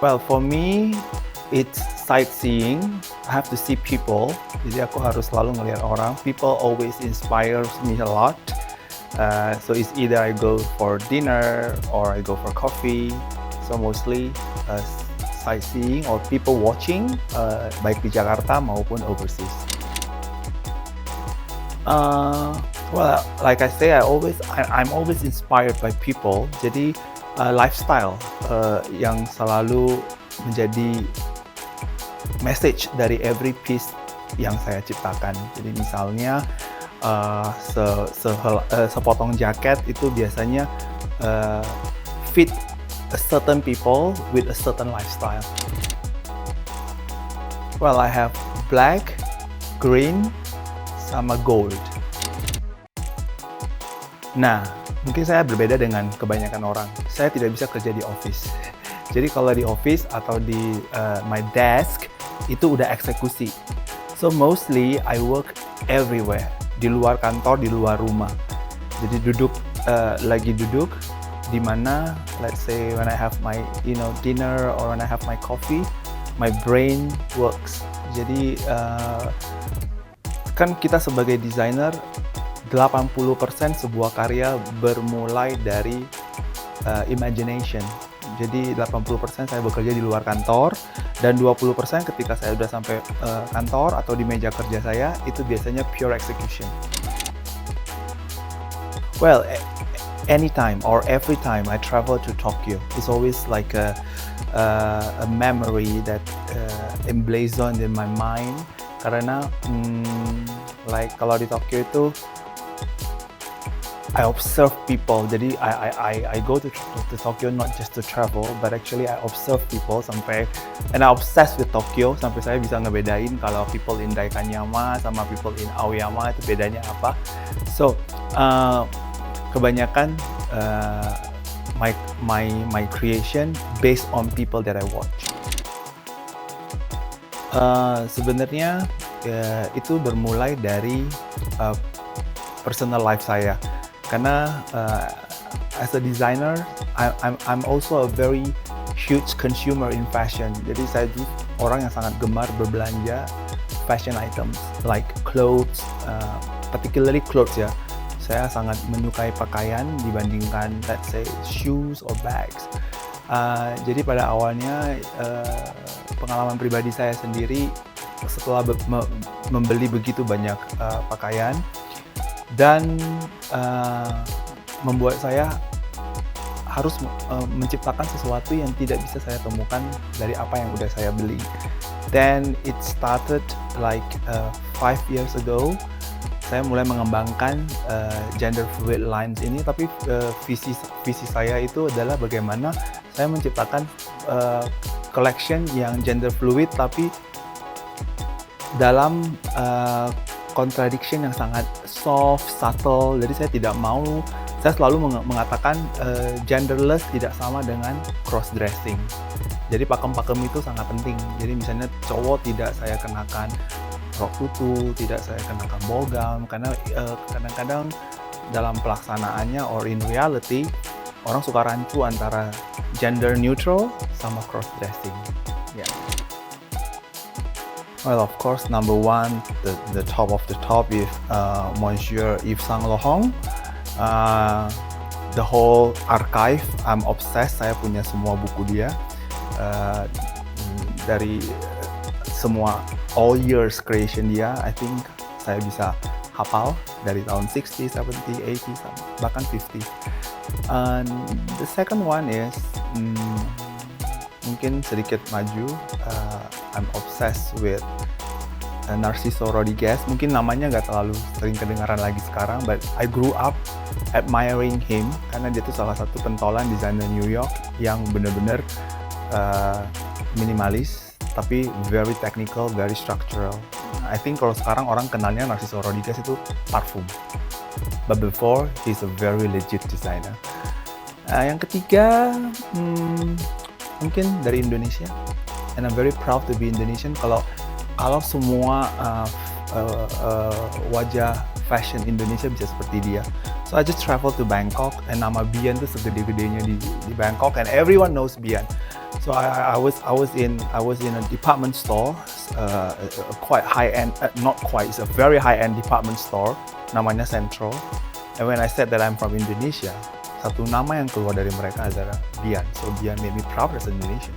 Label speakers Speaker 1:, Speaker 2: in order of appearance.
Speaker 1: Well, for me, it's sightseeing. I have to see people. Jadi aku harus selalu ngelihat orang. People always inspires me a lot. So it's either I go for dinner or I go for coffee. So mostly uh, sightseeing or people watching, baik di Jakarta maupun overseas. Uh, well, like I say, I'm always inspired by people. Jadi lifestyle yang selalu menjadi message dari every piece yang saya ciptakan. Jadi misalnya sepotong jaket itu biasanya fit a certain people with a certain lifestyle. Well, I have black, green, sama gold. Nah, mungkin saya berbeda dengan kebanyakan orang. Saya tidak bisa kerja di office. Jadi kalau di office atau di my desk itu udah eksekusi. So mostly I work everywhere. Di luar kantor, di luar rumah. Jadi lagi duduk di mana, let's say when I have my dinner or when I have my coffee, my brain works. Jadi kan kita sebagai desainer 80% sebuah karya bermulai dari imagination. Jadi 80% saya bekerja di luar kantor dan 20% ketika saya sudah sampai kantor atau di meja kerja saya itu biasanya pure execution. Well, anytime or every time I travel to Tokyo, it's always like a memory that emblazoned in my mind. Karena like kalau di Tokyo itu I observe people. Jadi I go to Tokyo not just to travel, but actually I observe people and I obsessed with Tokyo sampai saya bisa ngebedain kalau people in Daikanyama sama people in Aoyama itu bedanya apa. So kebanyakan my creation based on people that I watch. Sebenarnya itu bermulai dari personal life saya. Karena as a designer, I'm also a very huge consumer in fashion. Jadi saya juga orang yang sangat gemar berbelanja fashion items like clothes, particularly clothes ya. Saya sangat menyukai pakaian dibandingkan let's say shoes or bags. Jadi pada awalnya pengalaman pribadi saya sendiri setelah membeli begitu banyak pakaian dan membuat saya harus menciptakan sesuatu yang tidak bisa saya temukan dari apa yang udah saya beli. Then it started like 5 years ago. Saya mulai mengembangkan gender fluid lines ini, tapi visi saya itu adalah bagaimana saya menciptakan collection yang gender fluid tapi dalam contradiction yang sangat soft, subtle. Jadi saya selalu mengatakan genderless tidak sama dengan cross dressing. Jadi pakem-pakem itu sangat penting. Jadi misalnya cowok tidak saya kenakan rok tutu, tidak saya kenakan bogam, karena kadang-kadang dalam pelaksanaannya or in reality orang suka rancu antara gender neutral sama cross dressing. Yeah. Well, of course, number one, the top of the top is Monsieur Yves Saint Laurent. The whole archive, I'm obsessed. Saya punya semua buku dia dari semua all years creation dia. I think saya bisa hafal dari tahun 60, 70, 80, bahkan 50. And the second one is mungkin sedikit maju. I'm obsessed with Narciso Rodriguez. Mungkin namanya nggak terlalu sering kedengaran lagi sekarang, but I grew up admiring him karena dia tuh salah satu pentolan desainer New York yang benar-benar minimalis tapi very technical, very structural. I think kalau sekarang orang kenalnya Narciso Rodriguez itu parfum, but before he's a very legit designer. Yang ketiga mungkin dari Indonesia, and I'm very proud to be Indonesian. Kalau semua wajah fashion Indonesia bisa seperti dia. So I just travel to Bangkok, and nama Bian tuh segede-gedenya di Bangkok, and everyone knows Bian. So I was in a department store, quite high end, not quite, it's a very high end department store, namanya Central. And when I said that I'm from Indonesia, satu nama yang keluar dari mereka adalah Bian. So Bian made me proud as an Indonesian.